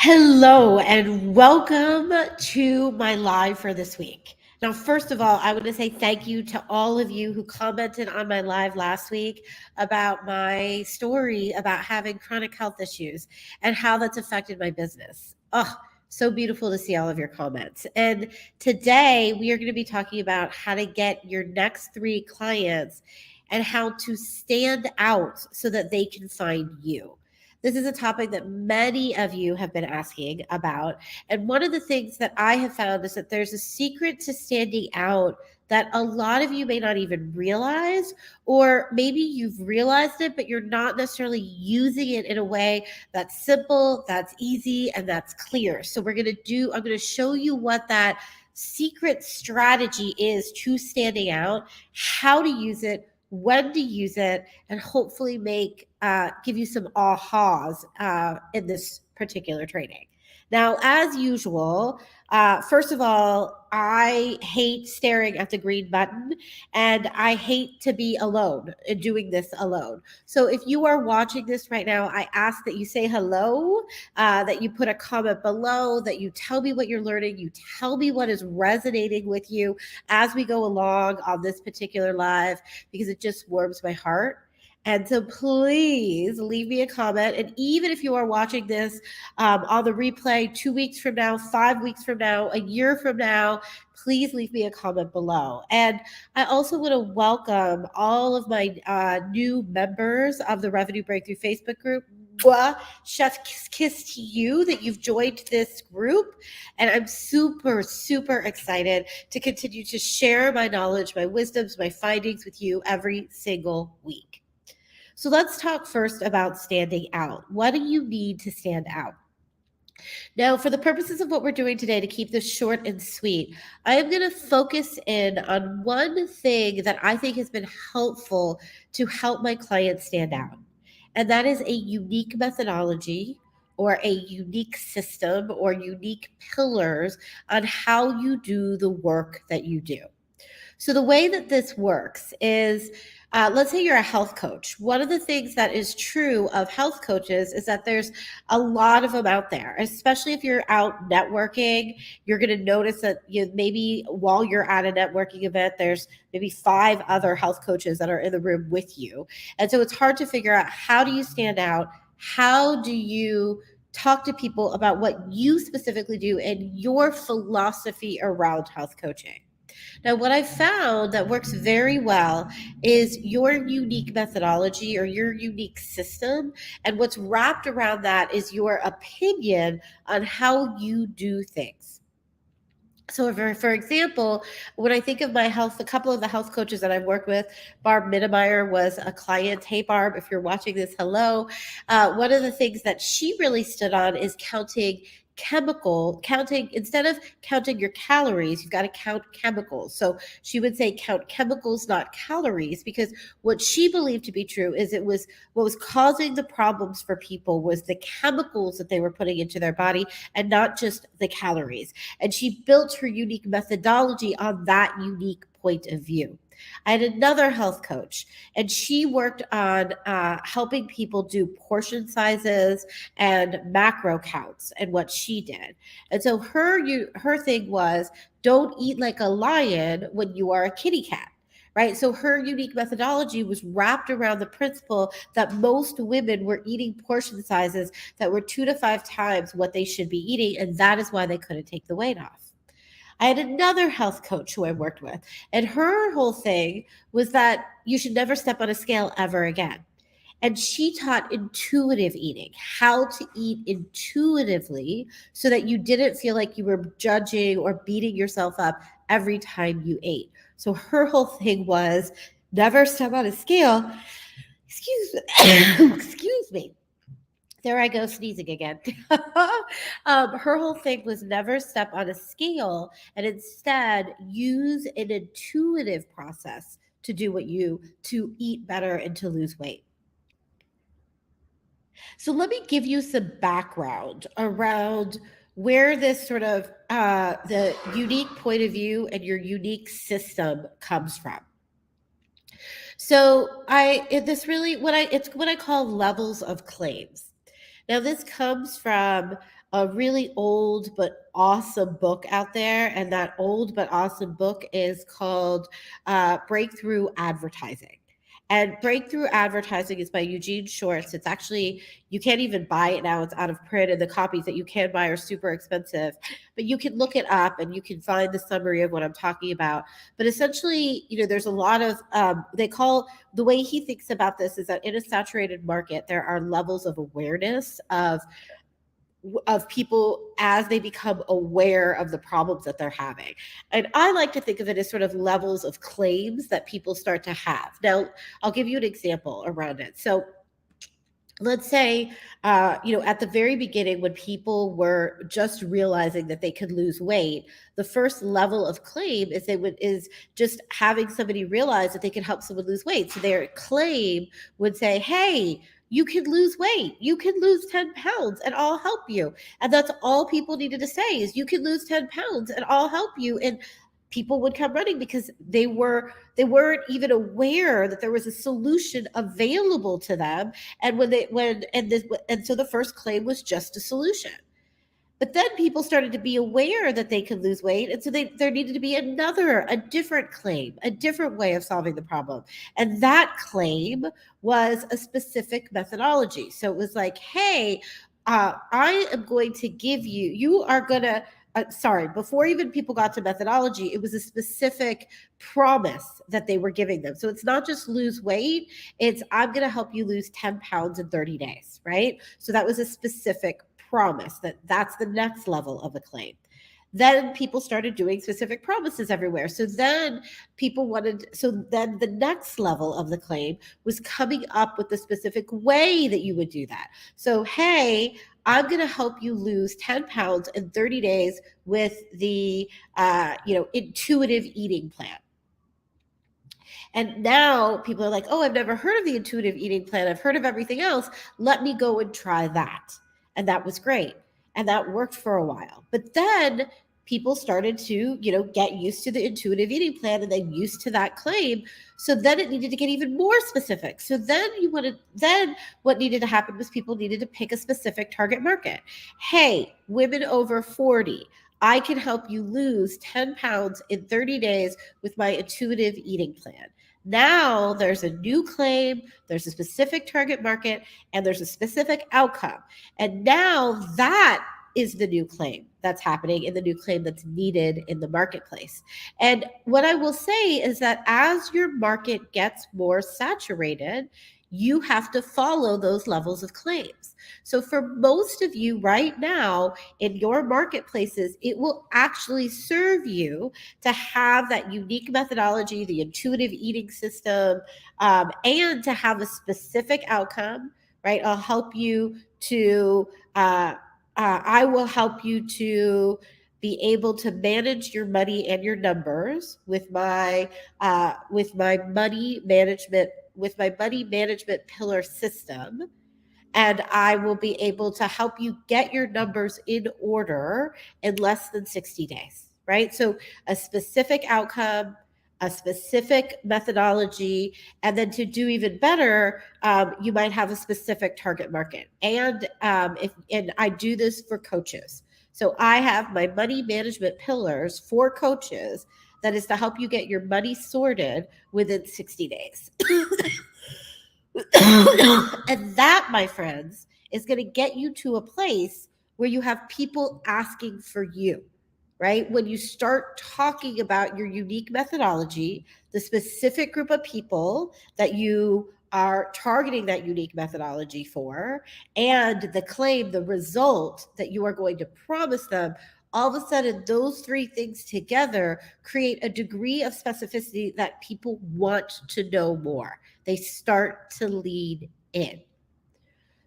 Hello and welcome to my live for this week. Now, first of all, I want to say thank you to all of you who commented on my live last week about my story about having chronic health issues and how that's affected my business. Oh, so beautiful to see all of your comments. And today we are going to be talking about how to get your next three clients and how to stand out so that they can find you. This is a topic that many of you have been asking about. And one of the things that I have found is that there's a secret to standing out that a lot of you may not even realize, or maybe you've realized it, but you're not necessarily using it in a way that's simple, that's easy, and that's clear. So I'm going to show you what that secret strategy is to standing out, how to use it, when to use it, and hopefully give you some ahas in this particular training. Now, as usual, first of all, I hate staring at the green button and I hate to be alone and doing this alone. So if you are watching this right now, I ask that you say hello, that you put a comment below, that you tell me what you're learning, you tell me what is resonating with you as we go along on this particular live, because it just warms my heart. And so please leave me a comment. And even if you are watching this on the replay 2 weeks from now, 5 weeks from now, a year from now, please leave me a comment below. And I also want to welcome all of my new members of the Revenue Breakthrough Facebook group. Chef's kiss to you that you've joined this group. And I'm super, super excited to continue to share my knowledge, my wisdoms, my findings with you every single week. So let's talk first about standing out. What do you need to stand out? Now, for the purposes of what we're doing today, to keep this short and sweet, I am going to focus in on one thing that I think has been helpful to help my clients stand out. And that is a unique methodology or a unique system or unique pillars on how you do the work that you do. So the way that this works is, let's say you're a health coach. One of the things that is true of health coaches is that there's a lot of them out there, especially if you're out networking. You're going to notice that maybe while you're at a networking event, there's maybe 5 other health coaches that are in the room with you. And so it's hard to figure out, how do you stand out? How do you talk to people about what you specifically do and your philosophy around health coaching? Now, what I found that works very well is your unique methodology or your unique system. And what's wrapped around that is your opinion on how you do things. So, for example, when I think of my health, a couple of the health coaches that I've worked with, Barb Mittemeyer was a client. Hey, Barb, if you're watching this, hello. One of the things that she really stood on is counting. Instead of counting your calories, you've got to count chemicals. So she would say count chemicals, not calories, because what she believed to be true is what was causing the problems for people was the chemicals that they were putting into their body and not just the calories. And she built her unique methodology on that unique point of view. I had another health coach, and she worked on helping people do portion sizes and macro counts and what she did. And so her thing was, don't eat like a lion when you are a kitty cat. Right. So her unique methodology was wrapped around the principle that most women were eating portion sizes that were 2 to 5 times what they should be eating. And that is why they couldn't take the weight off. I had another health coach who I worked with, and her whole thing was that you should never step on a scale ever again. And she taught intuitive eating, how to eat intuitively so that you didn't feel like you were judging or beating yourself up every time you ate. So her whole thing was never step on a scale. Excuse me. Excuse me. There I go sneezing again. Her whole thing was never step on a scale and instead use an intuitive process to to eat better and to lose weight. So let me give you some background around where this sort of the unique point of view and your unique system comes from. So it's what I call levels of claims. Now, this comes from a really old but awesome book out there. And that old but awesome book is called Breakthrough Advertising. And Breakthrough Advertising is by Eugene Schwartz. It's actually, you can't even buy it now. It's out of print, and the copies that you can buy are super expensive. But you can look it up and you can find the summary of what I'm talking about. But essentially, there's a lot of, they call, the way he thinks about this is that in a saturated market, there are levels of awareness of people as they become aware of the problems that they're having. And I like to think of it as sort of levels of claims that people start to have. Now, I'll give you an example around it. So let's say at the very beginning, when people were just realizing that they could lose weight, the first level of claim is just having somebody realize that they could help someone lose weight. So their claim would say, hey, you can lose weight, you can lose 10 pounds and I'll help you. And that's all people needed to say is, you can lose 10 pounds and I'll help you. And people would come running because they weren't even aware that there was a solution available to them. And so the first claim was just a solution. But then people started to be aware that they could lose weight. And so there needed to be a different claim, a different way of solving the problem. And that claim was a specific methodology. So it was like, hey, I am going to give you, you are going to, sorry, before even people got to methodology, it was a specific promise that they were giving them. So it's not just lose weight, it's I'm going to help you lose 10 pounds in 30 days, right? So that was a specific promise. That's the next level of a claim. Then people started doing specific promises everywhere. So then the next level of the claim was coming up with the specific way that you would do that. So, hey, I'm going to help you lose 10 pounds in 30 days with the intuitive eating plan. And now people are like, oh, I've never heard of the intuitive eating plan. I've heard of everything else. Let me go and try that. And that was great. And that worked for a while. But then people started to, get used to the intuitive eating plan and then used to that claim. So then it needed to get even more specific. So then what needed to happen was people needed to pick a specific target market. Hey, women over 40. I can help you lose 10 pounds in 30 days with my intuitive eating plan. Now there's a new claim, there's a specific target market, and there's a specific outcome. And now that is the new claim that's happening and the new claim that's needed in the marketplace. And what I will say is that as your market gets more saturated, you have to follow those levels of claims. So for most of you right now in your marketplaces, it will actually serve you to have that unique methodology, the intuitive eating system, and to have a specific outcome, right? I will help you to be able to manage your money and your numbers with my money management pillar system. And I will be able to help you get your numbers in order in less than 60 days, right? So a specific outcome, a specific methodology, and then to do even better, you might have a specific target market. And I do this for coaches. So I have my money management pillars for coaches that is to help you get your money sorted within 60 days. And that, my friends, is going to get you to a place where you have people asking for you, right? When you start talking about your unique methodology, the specific group of people that you are targeting that unique methodology for, and the claim, the result that you are going to promise them, all of a sudden, those three things together create a degree of specificity that people want to know more. They start to lean in.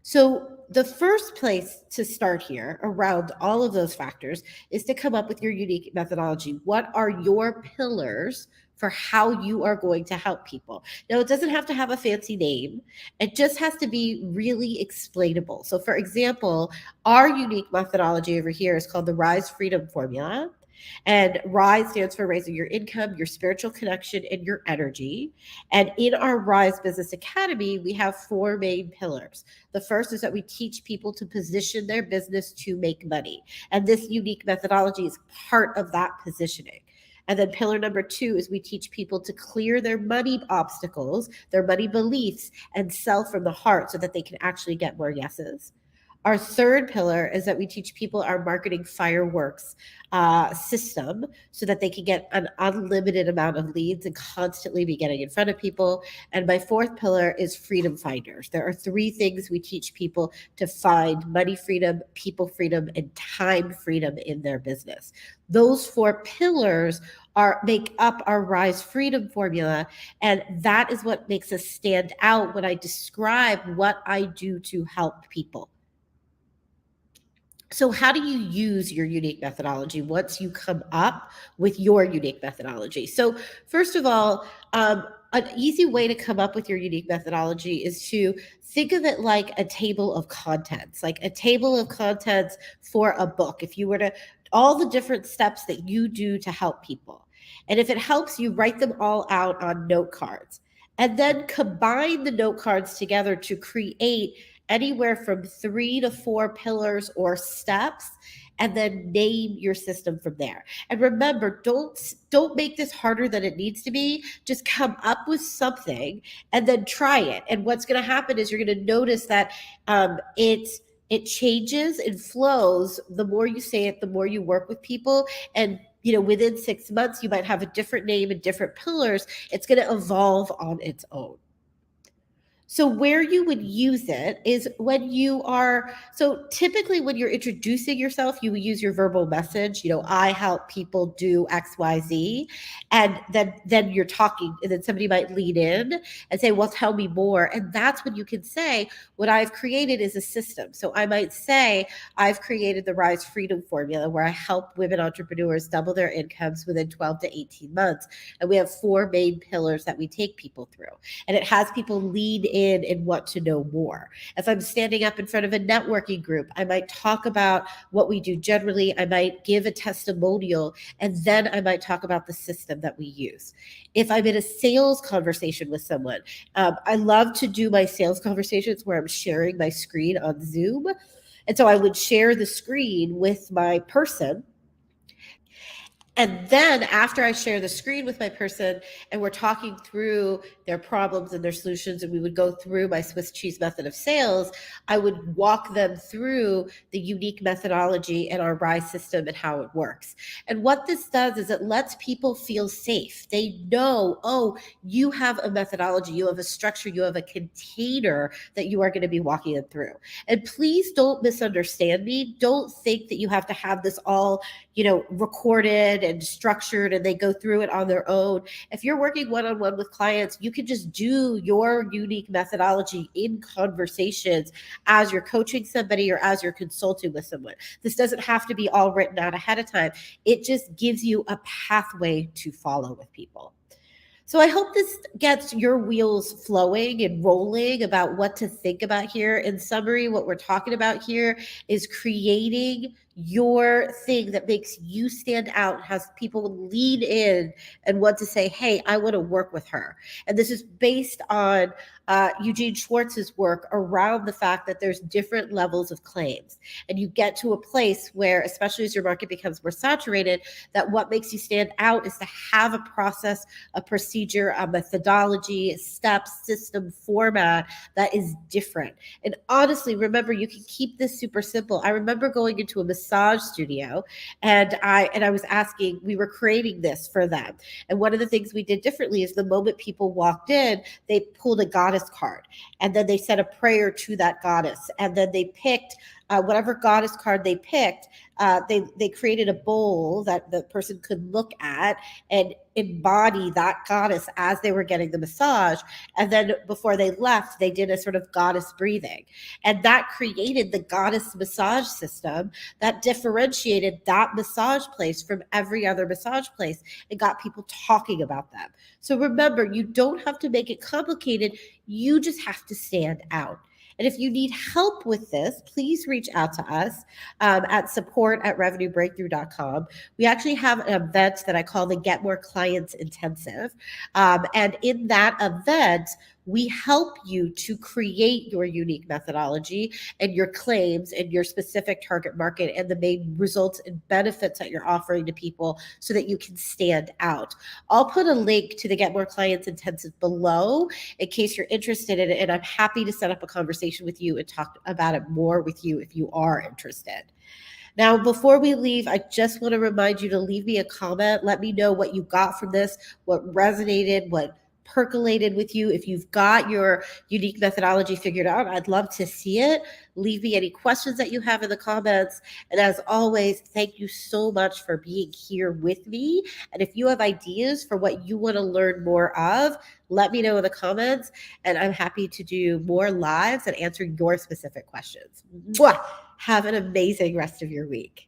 So, the first place to start here around all of those factors is to come up with your unique methodology. What are your pillars for how you are going to help people? Now, it doesn't have to have a fancy name, it just has to be really explainable. So, for example, our unique methodology over here is called the Rise Freedom Formula. And RISE stands for raising your income, your spiritual connection, and your energy. And in our RISE Business Academy, we have four main pillars. The first is that we teach people to position their business to make money. And this unique methodology is part of that positioning. And then pillar number two is we teach people to clear their money obstacles, their money beliefs, and sell from the heart so that they can actually get more yeses. Our third pillar is that we teach people our marketing fireworks system so that they can get an unlimited amount of leads and constantly be getting in front of people. And my fourth pillar is freedom finders. There are three things we teach people to find: money freedom, people freedom, and time freedom in their business. Those four pillars make up our Rise Freedom formula. And that is what makes us stand out when I describe what I do to help people. So how do you use your unique methodology once you come up with your unique methodology? So first of all, an easy way to come up with your unique methodology is to think of it like a table of contents, like a table of contents for a book. If you were to, all the different steps that you do to help people. And if it helps you, write them all out on note cards. And then combine the note cards together to create anywhere from 3 to 4 pillars or steps, and then name your system from there. And remember, don't make this harder than it needs to be. Just come up with something and then try it. And what's going to happen is you're going to notice that it changes and flows. The more you say it, the more you work with people. And within 6 months, you might have a different name and different pillars. It's going to evolve on its own. So where you would use it is when you are, so typically when you're introducing yourself, you would use your verbal message, I help people do XYZ. And then you're talking, and then somebody might lead in and say, well, tell me more. And that's when you can say, what I've created is a system. So I might say, I've created the Rise Freedom formula where I help women entrepreneurs double their incomes within 12 to 18 months. And we have 4 main pillars that we take people through. And it has people lead in and want to know more. If I'm standing up in front of a networking group, I might talk about what we do generally. I might give a testimonial, and then I might talk about the system that we use. If I'm in a sales conversation with someone, I love to do my sales conversations where I'm sharing my screen on Zoom. And so I would share the screen with my person. And then after I share the screen with my person and we're talking through their problems and their solutions, and we would go through my Swiss cheese method of sales, I would walk them through the unique methodology and our RISE system and how it works. And what this does is it lets people feel safe. They know, oh, you have a methodology, you have a structure, you have a container that you are going to be walking them through. And please don't misunderstand me. Don't think that you have to have this all recorded and structured and they go through it on their own. If you're working one-on-one with clients, you can just do your unique methodology in conversations as you're coaching somebody or as you're consulting with someone. This doesn't have to be all written out ahead of time. It just gives you a pathway to follow with people. So I hope this gets your wheels flowing and rolling about what to think about here. In summary, what we're talking about here is creating your thing that makes you stand out, has people lean in and want to say, hey, I want to work with her. And this is based on Eugene Schwartz's work around the fact that there's different levels of claims. And you get to a place where, especially as your market becomes more saturated, that what makes you stand out is to have a process, a procedure, a methodology, a step, system, format that is different. And honestly, remember, you can keep this super simple. I remember going into a massage studio and I was asking, we were creating this for them. And one of the things we did differently is the moment people walked in, they pulled a goddess card and then they said a prayer to that goddess. And then they picked whatever goddess card they picked, they created a bowl that the person could look at and embody that goddess as they were getting the massage. And then before they left, they did a sort of goddess breathing. And that created the goddess massage system that differentiated that massage place from every other massage place and got people talking about them. So remember, you don't have to make it complicated. You just have to stand out. And if you need help with this, please reach out to us at support@revenuebreakthrough.com. We actually have an event that I call the Get More Clients Intensive. And in that event, we help you to create your unique methodology and your claims and your specific target market and the main results and benefits that you're offering to people so that you can stand out. I'll put a link to the Get More Clients Intensive below in case you're interested in it. And I'm happy to set up a conversation with you and talk about it more with you if you are interested. Now, before we leave, I just want to remind you to leave me a comment. Let me know what you got from this, what resonated, what percolated with you. If you've got your unique methodology figured out, I'd love to see it. Leave me any questions that you have in the comments. And as always, thank you so much for being here with me. And if you have ideas for what you want to learn more of, let me know in the comments. And I'm happy to do more lives and answer your specific questions. Mwah! Have an amazing rest of your week.